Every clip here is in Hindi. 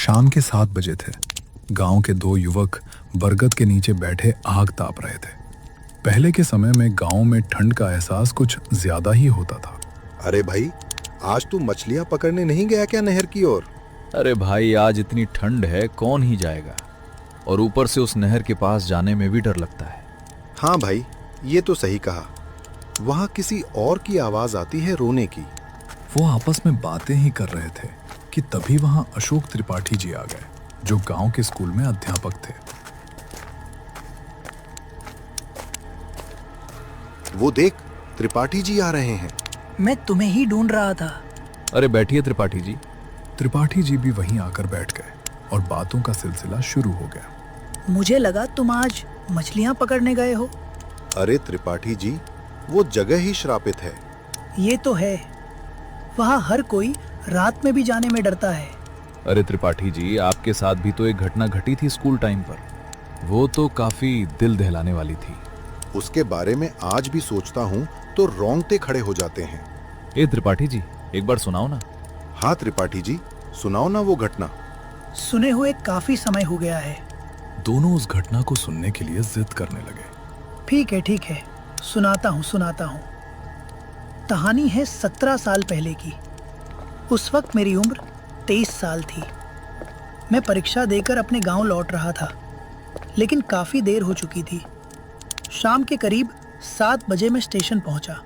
शाम के 7 बजे थे। गांव के दो युवक बरगद के नीचे बैठे आग ताप रहे थे। पहले के समय में गांव में ठंड का एहसास कुछ ज्यादा ही होता था। अरे भाई, आज तू मछलियां पकड़ने नहीं गया क्या नहर की ओर? अरे भाई, आज इतनी ठंड है, कौन ही जाएगा। और ऊपर से उस नहर के पास जाने में भी डर लगता है। हाँ भाई, ये तो सही कहा। वहां किसी और की आवाज आती है रोने की। वो आपस में बातें ही कर रहे थे कि तभी वहां अशोक त्रिपाठी जी आ गए, जो गांव के स्कूल में अध्यापक थे। वो देख, त्रिपाठी जी आ रहे हैं। मैं तुम्हें ही ढूंढ रहा था। अरे बैठिए त्रिपाठी जी। त्रिपाठी जी भी वहीं आकर बैठ गए और बातों का सिलसिला शुरू हो गया। मुझे लगा तुम आज मछलियां पकड़ने गए हो। अरे त्रिपाठी जी, वो जगह ही श्रापित है। ये तो है, वहाँ हर कोई रात में भी जाने में डरता है। अरे त्रिपाठी जी, आपके साथ भी तो एक घटना घटी थी स्कूल टाइम पर। वो तो काफी दिल दहलाने वाली थी। उसके बारे में आज भी सोचता हूँ तो रोंगटे खड़े हो जाते हैं। ए त्रिपाठी जी, एक बार सुनाओ ना। हाँ त्रिपाठी जी, सुनाओ ना वो घटना। सुने हुए काफी समय हो गया है। दोनों उस घटना को सुनने के लिए जिद करने लगे। ठीक है, सुनाता हूँ। कहानी है 17 साल पहले की। उस वक्त मेरी उम्र 23 साल थी। मैं परीक्षा देकर अपने गांव लौट रहा था, लेकिन काफ़ी देर हो चुकी थी। शाम के करीब 7 बजे मैं स्टेशन पहुंचा।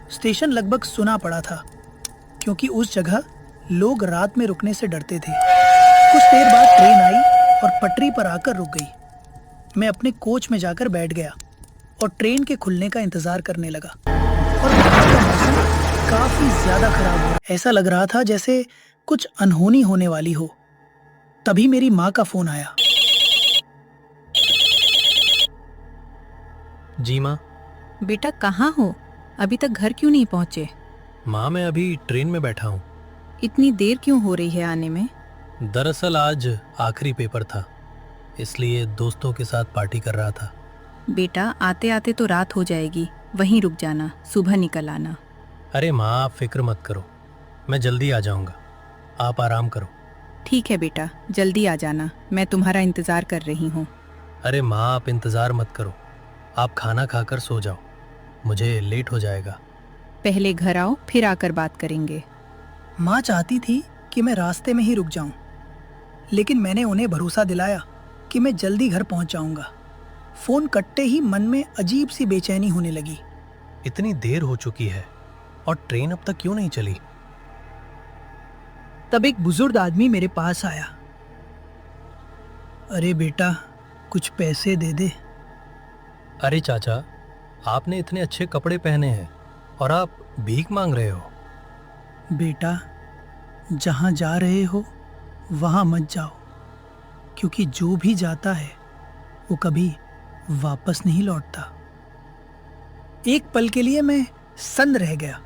स्टेशन लगभग सुना पड़ा था, क्योंकि उस जगह लोग रात में रुकने से डरते थे। कुछ देर बाद ट्रेन आई और पटरी पर आकर रुक गई। मैं अपने कोच में जाकर बैठ गया और ट्रेन के खुलने का इंतज़ार करने लगा। और बाहर का मौसम काफी ज्यादा खराब हो, ऐसा लग रहा था जैसे कुछ अनहोनी होने वाली हो। तभी मेरी माँ का फोन आया। जी माँ। बेटा कहाँ हो? अभी तक घर क्यों नहीं पहुँचे? माँ, मैं अभी ट्रेन में बैठा हूँ। इतनी देर क्यों हो रही है आने में? दरअसल आज आखिरी पेपर था, इसलिए दोस्तों के साथ पार्टी कर रहा था। बेटा आते आते तो रात हो जाएगी, वहीं रुक जाना, सुबह निकल आना। अरे माँ, आप फिक्र मत करो, मैं जल्दी आ जाऊँगा, आप आराम करो। ठीक है बेटा, जल्दी आ जाना, मैं तुम्हारा इंतज़ार कर रही हूँ। अरे माँ, आप इंतज़ार मत करो, आप खाना खाकर सो जाओ, मुझे लेट हो जाएगा। पहले घर आओ, फिर आकर बात करेंगे। माँ चाहती थी कि मैं रास्ते में ही रुक जाऊं, लेकिन मैंने उन्हें भरोसा दिलाया कि मैं जल्दी घर पहुंच जाऊंगा। फोन कटते ही मन में अजीब सी बेचैनी होने लगी। इतनी देर हो चुकी है और ट्रेन अब तक क्यों नहीं चली? तब एक बुजुर्ग आदमी मेरे पास आया। अरे बेटा, कुछ पैसे दे दे। अरे चाचा, आपने इतने अच्छे कपड़े पहने हैं और आप भीख मांग रहे हो। बेटा, जहाँ जा रहे हो वहाँ मत जाओ, क्योंकि जो भी जाता है वो कभी वापस नहीं लौटता। एक पल के लिए मैं सन्न रह गया।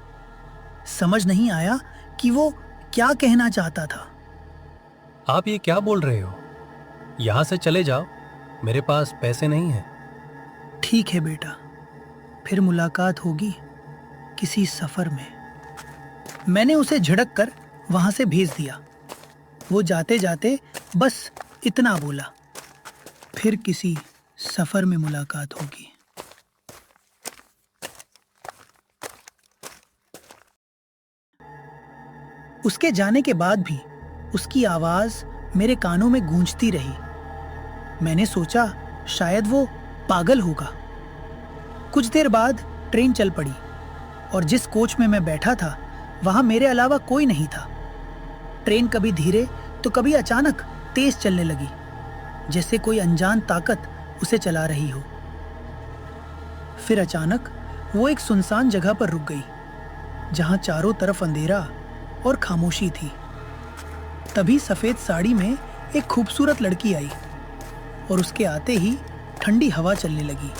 समझ नहीं आया कि वो क्या कहना चाहता था। आप ये क्या बोल रहे हो? यहाँ से चले जाओ, मेरे पास पैसे नहीं हैं। ठीक है बेटा, फिर मुलाकात होगी किसी सफर में। मैंने उसे झिड़क कर वहां से भेज दिया। वो जाते जाते बस इतना बोला, फिर किसी सफर में मुलाकात होगी। उसके जाने के बाद भी उसकी आवाज मेरे कानों में गूंजती रही। मैंने सोचा शायद वो पागल होगा। कुछ देर बाद ट्रेन चल पड़ी और जिस कोच में मैं बैठा था वहां मेरे अलावा कोई नहीं था। ट्रेन कभी धीरे तो कभी अचानक तेज चलने लगी, जैसे कोई अनजान ताकत उसे चला रही हो। फिर अचानक वो एक सुनसान जगह पर रुक गई, जहां चारों तरफ अंधेरा और खामोशी थी। तभी सफेद साड़ी में एक खूबसूरत लड़की आई और उसके आते ही ठंडी हवा चलने लगी।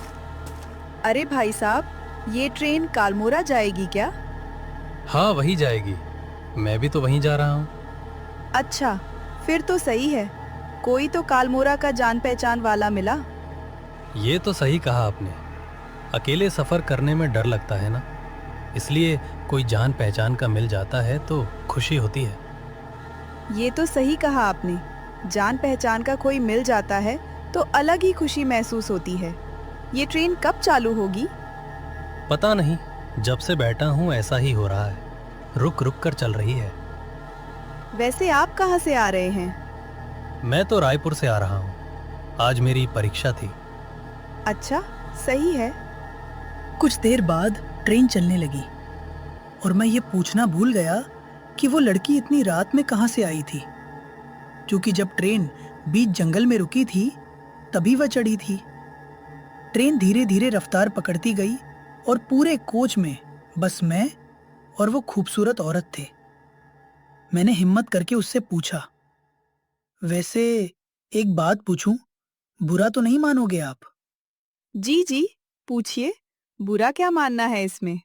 अरे भाई साहब, ये ट्रेन कालमोरा जाएगी क्या? हाँ, वही जाएगी, मैं भी तो वहीं जा रहा हूँ। अच्छा, फिर तो सही है। कोई तो कालमोरा का जान पहचान वाला मिला। ये तो सही कहा आपने, अकेले सफ़र करने में डर लगता है ना, इसलिए कोई जान पहचान का मिल जाता है तो खुशी होती है। ये तो सही कहा आपने। जान पहचान का कोई मिल जाता है तो अलग ही खुशी महसूस होती है। ये ट्रेन कब चालू होगी? पता नहीं, जब से बैठा हूँ ऐसा ही हो रहा है, रुक रुक कर चल रही है। वैसे आप कहाँ से आ रहे हैं? मैं तो रायपुर से आ रहा हूँ, आज मेरी परीक्षा थी। अच्छा, सही है। कुछ देर बाद ट्रेन चलने लगी और मैं ये पूछना भूल गया कि वो लड़की इतनी रात में कहाँ से आई थी, क्योंकि जब ट्रेन बीच जंगल में रुकी थी तभी वह चढ़ी थी। ट्रेन धीरे धीरे रफ्तार पकड़ती गई और पूरे कोच में बस मैं और वो खूबसूरत औरत थे। मैंने हिम्मत करके उससे पूछा, वैसे एक बात पूछूं, बुरा तो नहीं मानोगे आप? जी जी, पूछिए, बुरा क्या मानना है इसमें?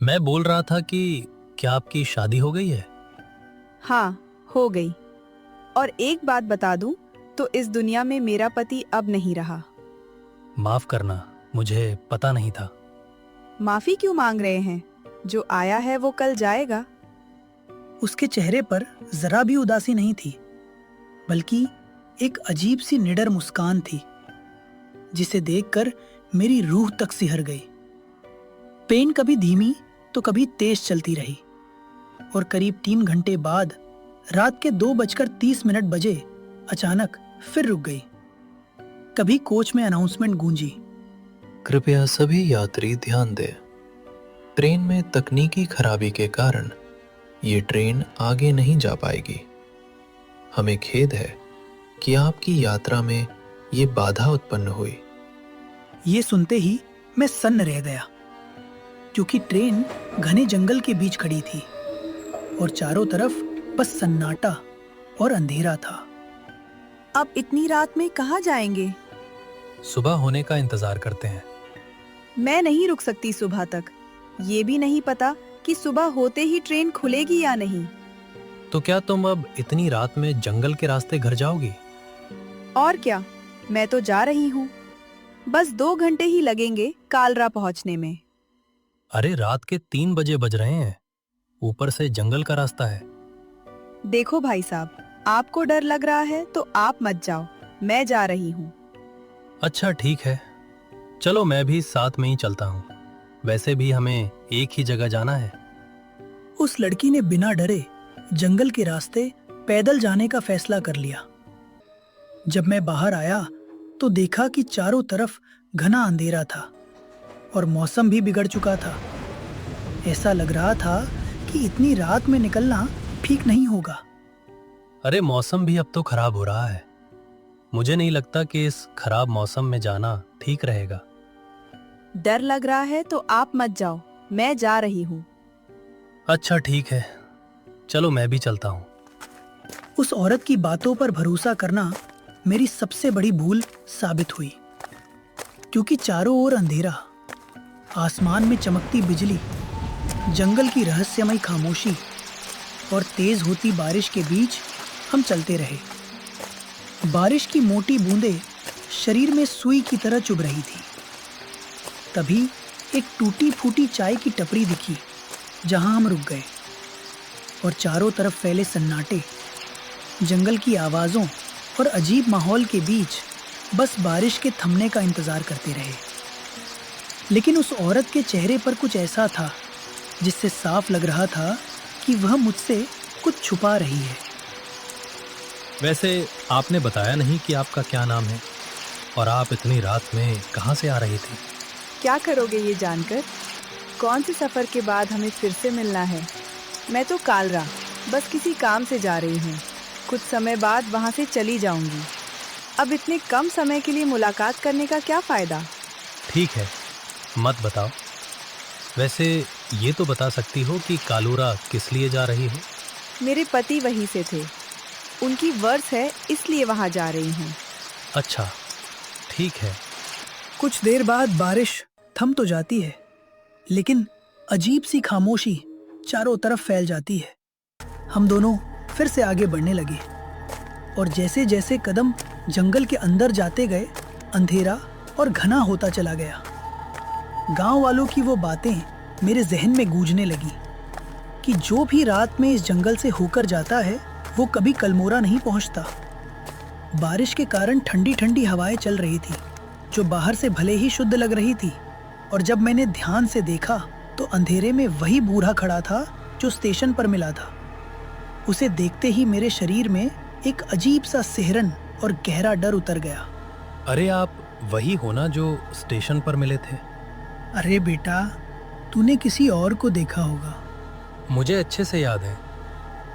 मैं बोल रहा था कि क्या आपकी शादी हो गई है? हाँ, हो गई। और एक बात बता दूं तो इस दुनिया में मेरा पति अब नहीं रहा। माफ करना, मुझे पता नहीं था। माफी क्यों मांग रहे हैं? जो आया है वो कल जाएगा। उसके चेहरे पर जरा भी उदासी नहीं थी, बल्कि एक अजीब सी निडर मुस्कान थी, जिसे देखकर मेरी रूह तक सिहर गई। ट्रेन कभी धीमी तो कभी तेज चलती रही और करीब 3 घंटे बाद रात के 2:30 बजे अचानक फिर रुक गई। कभी कोच में अनाउंसमेंट गूंजी, कृपया सभी यात्री ध्यान दें, ट्रेन में तकनीकी खराबी के कारण ये ट्रेन आगे नहीं जा पाएगी। हमें खेद है कि आपकी यात्रा में ये बाधा उत्पन्न हुई। ये सुनते ही मैं सन्न रह गया, क्योंकि ट्रेन घने जंगल के बीच खड़ी थी और चारों तरफ बस सन्नाटा और अंधेरा था। अब इतनी रात में कहाँ जाएंगे? सुबह होने का इंतजार करते हैं। मैं नहीं रुक सकती सुबह तक। ये भी नहीं पता कि सुबह होते ही ट्रेन खुलेगी या नहीं। तो क्या तुम अब इतनी रात में जंगल के रास्ते घर जाओगी? और क्या, मैं तो जा रही हूँ। बस 2 घंटे ही लगेंगे कालरा पहुँचने में। अरे रात के 3 बजे बज रहे हैं, ऊपर से जंगल का रास्ता है। देखो भाई साहब, आपको डर लग रहा है तो आप मत जाओ, मैं जा रही हूँ। अच्छा ठीक है, चलो मैं भी साथ में ही चलता हूँ। वैसे भी हमें एक ही जगह जाना है। उस लड़की ने बिना डरे जंगल के रास्ते पैदल जाने का फैसला कर लिया। जब मैं बाहर आया तो देखा कि चारों तरफ घना अंधेरा था और मौसम भी बिगड़ चुका था। ऐसा लग रहा था कि इतनी रात में निकलना ठीक नहीं होगा। अरे मौसम भी अब तो खराब हो रहा है। मुझे नहीं लगता कि इस खराब मौसम में जाना ठीक रहेगा। डर लग रहा है तो आप मत जाओ, मैं जा रही हूँ। अच्छा ठीक है, चलो मैं भी चलता हूँ। उस औरत की बातों पर भरोसा करना मेरी सबसे बड़ी भूल साबित हुई, क्योंकि चारों ओर अंधेरा, आसमान में चमकती बिजली, जंगल की रहस्यमयी खामोशी और तेज होती बारिश के बीच हम चलते रहे। बारिश की मोटी बूंदें शरीर में सुई की तरह चुभ रही थी। तभी एक टूटी फूटी चाय की टपरी दिखी जहां हम रुक गए, और चारों तरफ फैले सन्नाटे, जंगल की आवाज़ों और अजीब माहौल के बीच बस बारिश के थमने का इंतज़ार करते रहे। लेकिन उस औरत के चेहरे पर कुछ ऐसा था जिससे साफ लग रहा था कि वह मुझसे कुछ छुपा रही है। वैसे आपने बताया नहीं कि आपका क्या नाम है और आप इतनी रात में कहाँ से आ रही थी? क्या करोगे ये जानकर? कौन से सफर के बाद हमें फिर से मिलना है? मैं तो कालरा बस किसी काम से जा रही हूँ। कुछ समय बाद वहाँ से चली जाऊँगी। अब इतने कम समय के लिए मुलाकात करने का क्या फ़ायदा? ठीक है, मत बताओ। वैसे ये तो बता सकती हो कि कालूरा किस लिए जा रही हो? मेरे पति वहीं से थे, उनकी वर्ष है इसलिए वहाँ जा रही हूँ। अच्छा ठीक है। कुछ देर बाद बारिश थम तो जाती है, लेकिन अजीब सी खामोशी चारों तरफ फैल जाती है। हम दोनों फिर से आगे बढ़ने लगे, और जैसे जैसे कदम जंगल के अंदर जाते गए, अंधेरा और घना होता चला गया। गांव वालों की वो बातें मेरे जहन में गूंजने लगी कि जो भी रात में इस जंगल से होकर जाता है वो कभी कलमोरा नहीं पहुंचता। बारिश के कारण ठंडी ठंडी हवाएं चल रही थी, जो बाहर से भले ही शुद्ध लग रही थी, और जब मैंने ध्यान से देखा तो अंधेरे में वही बूढ़ा खड़ा था जो स्टेशन पर मिला था। उसे देखते ही मेरे शरीर में एक अजीब सा सिहरन और गहरा डर उतर गया। अरे आप वही हो ना जो स्टेशन पर मिले थे? अरे बेटा, तूने किसी और को देखा होगा। मुझे अच्छे से याद है,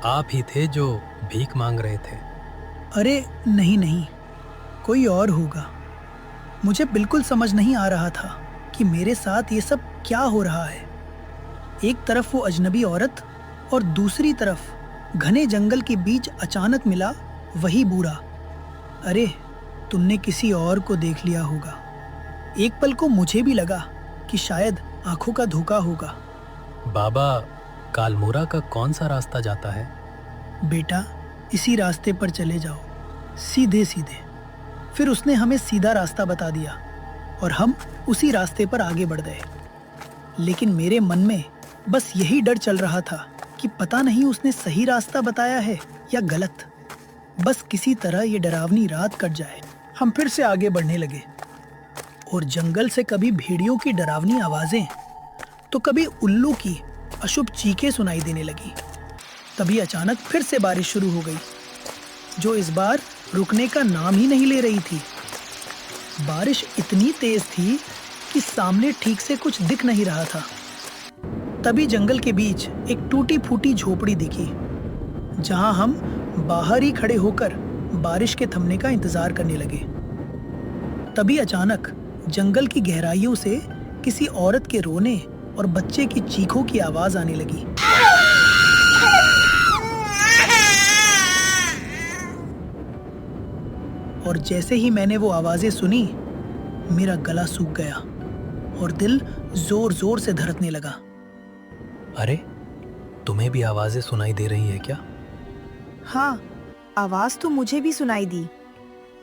आप ही थे जो भीख मांग रहे थे। अरे नहीं नहीं, कोई और होगा। मुझे बिल्कुल समझ नहीं आ रहा था कि मेरे साथ ये सब क्या हो रहा है। एक तरफ वो अजनबी औरत और दूसरी तरफ घने जंगल के बीच अचानक मिला वही बूढ़ा। अरे, तुमने किसी और को देख लिया होगा। एक पल को मुझे भी लगा कि शायद आंखों का धोखा होगा। बाबा, कालमोरा का कौन सा रास्ता जाता है? बेटा, इसी रास्ते पर चले जाओ, सीधे सीधे। फिर उसने हमें सीधा रास्ता बता दिया और हम उसी रास्ते पर आगे बढ़ गए। लेकिन मेरे मन में बस यही डर चल रहा था कि पता नहीं उसने सही रास्ता बताया है या गलत। बस किसी तरह ये डरावनी रात कट जाए। हम फिर से आगे बढ़ने लगे और जंगल से कभी भेड़ियों की डरावनी आवाजें तो कभी उल्लू की अशुभ चीखें सुनाई देने लगी। तभी अचानक फिर से बारिश शुरू हो गई, जो इस बार रुकने का नाम ही नहीं ले रही थी। बारिश इतनी तेज थी कि सामने ठीक से कुछ दिख नहीं रहा था। तभी जंगल के बीच एक टूटी फूटी झोपड़ी दिखी, जहां हम बाहर ही खड़े होकर बारिश के थमने का इंतजार करने लगे। तभी अचानक जंगल की गहराइयों से किसी औरत के रोने और बच्चे की चीखों की आवाज आने लगी। और जैसे ही मैंने वो आवाजें सुनी, मेरा गला सूख गया और दिल जोर जोर से धड़कने लगा। अरे, तुम्हें भी आवाजें सुनाई दे रही है क्या? हाँ, आवाज तो मुझे भी सुनाई दी।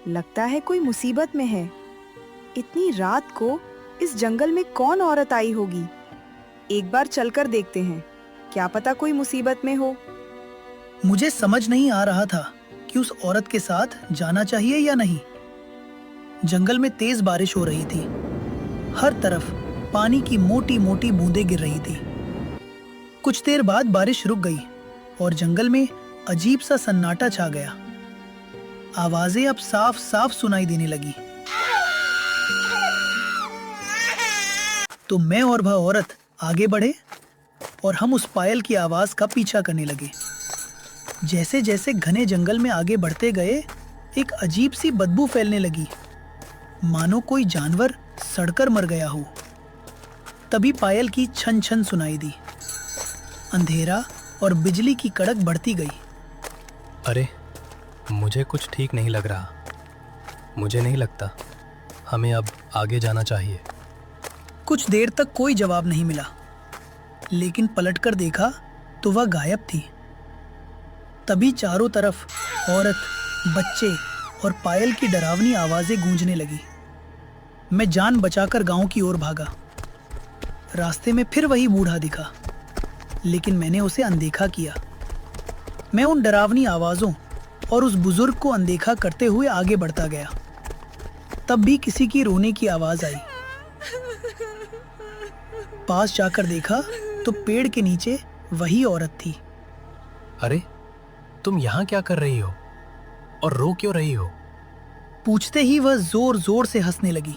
लगता है कोई मुसीबत में है। इतनी रात को इस जंगल में कौन औरत आई होगी? एक बार चलकर देखते हैं, क्या पता कोई मुसीबत में हो। मुझे समझ नहीं आ रहा था कि उस औरत के साथ जाना चाहिए या नहीं। जंगल में तेज बारिश हो रही थी। हर तरफ पानी की मोटी मोटी बूंदें गिर रही थी। कुछ देर बाद बारिश रुक गई और जंगल में अजीब सा सन्नाटा छा गया। आवाजें अब साफ साफ सुनाई देने लगी। तो मैं और वह औरत आगे बढ़े और हम उस पायल की आवाज का पीछा करने लगे। जैसे जैसे घने जंगल में आगे बढ़ते गए, एक अजीब सी बदबू फैलने लगी, मानो कोई जानवर सड़कर मर गया हो। तभी पायल की छन छन सुनाई दी। अंधेरा और बिजली की कड़क बढ़ती गई। अरे, मुझे कुछ ठीक नहीं लग रहा। मुझे नहीं लगता हमें अब आगे जाना चाहिए। कुछ देर तक कोई जवाब नहीं मिला, लेकिन पलटकर देखा तो वह गायब थी। तभी चारों तरफ औरत, बच्चे और पायल की डरावनी आवाजें गूंजने लगी। मैं जान बचाकर गांव की ओर भागा। रास्ते में फिर वही बूढ़ा दिखा, लेकिन मैंने उसे अनदेखा किया। मैं उन डरावनी आवाजों और उस बुजुर्ग को अनदेखा करते हुए आगे बढ़ता गया। तब भी किसी की रोने की आवाज आई। पास जाकर देखा तो पेड़ के नीचे वही औरत थी। अरे, तुम यहाँ क्या कर रही हो और रो क्यों रही हो? पूछते ही वह जोर जोर से हंसने लगी।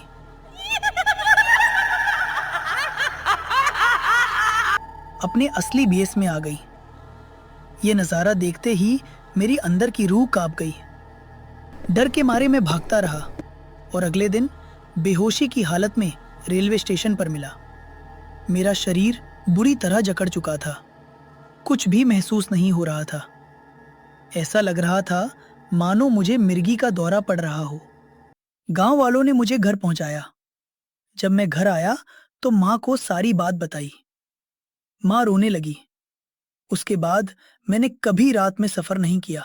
अपने असली भेस में आ गई। ये नजारा देखते ही मेरी अंदर की रूह कांप गई। डर के मारे मैं भागता रहा और अगले दिन बेहोशी की हालत में रेलवे स्टेशन पर मिला। मेरा शरीर बुरी तरह जकड़ चुका था। कुछ भी महसूस नहीं हो रहा था। ऐसा लग रहा था मानो मुझे मिर्गी का दौरा पड़ रहा हो। गांव वालों ने मुझे घर पहुंचाया। जब मैं घर आया तो माँ को सारी बात बताई। माँ रोने लगी। उसके बाद मैंने कभी रात में सफर नहीं किया।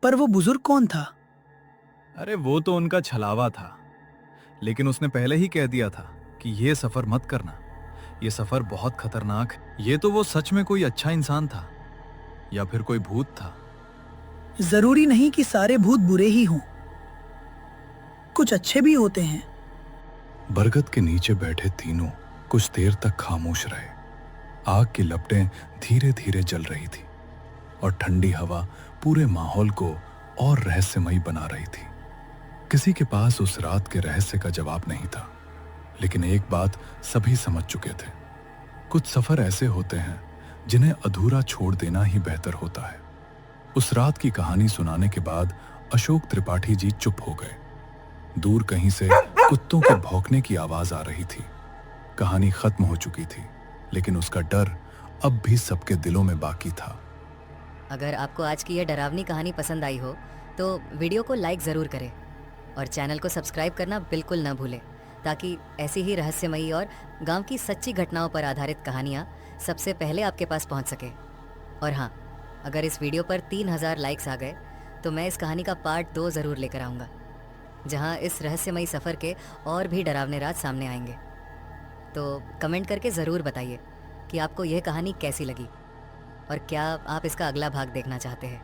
पर वो बुजुर्ग कौन था? अरे वो तो उनका छलावा था, लेकिन उसने पहले ही कह दिया था कि ये सफर मत करना, ये सफर बहुत खतरनाक है। ये तो वो सच में कोई अच्छा इंसान था या फिर कोई भूत था। जरूरी नहीं कि सारे भूत बुरे ही हों, कुछ अच्छे भी होते हैं। बरगद के नीचे बैठे तीनों कुछ देर तक खामोश रहे। आग की लपटें धीरे धीरे जल रही थी और ठंडी हवा पूरे माहौल को और रहस्यमयी बना रही थी। किसी के पास उस रात के रहस्य का जवाब नहीं था, लेकिन एक बात सभी समझ चुके थे। कुछ सफर ऐसे होते हैं जिन्हें अधूरा छोड़ देना ही बेहतर होता है। उस रात की कहानी सुनाने के बाद अशोक त्रिपाठी जी चुप हो गए। दूर कहीं से कुत्तों के भौंकने की आवाज आ रही थी। कहानी खत्म हो चुकी थी, लेकिन उसका डर अब भी सबके दिलों में बाकी था। अगर आपको आज की यह डरावनी कहानी पसंद आई हो तो वीडियो को लाइक ज़रूर करें और चैनल को सब्सक्राइब करना बिल्कुल न भूलें, ताकि ऐसी ही रहस्यमयी और गांव की सच्ची घटनाओं पर आधारित कहानियाँ सबसे पहले आपके पास पहुंच सके। और हाँ, अगर इस वीडियो पर 3000 लाइक्स आ गए तो मैं इस कहानी का पार्ट 2 ज़रूर लेकर आऊँगा, जहाँ इस रहस्यमयी सफ़र के और भी डरावने राज सामने आएंगे। तो कमेंट करके ज़रूर बताइए कि आपको यह कहानी कैसी लगी और क्या आप इसका अगला भाग देखना चाहते हैं।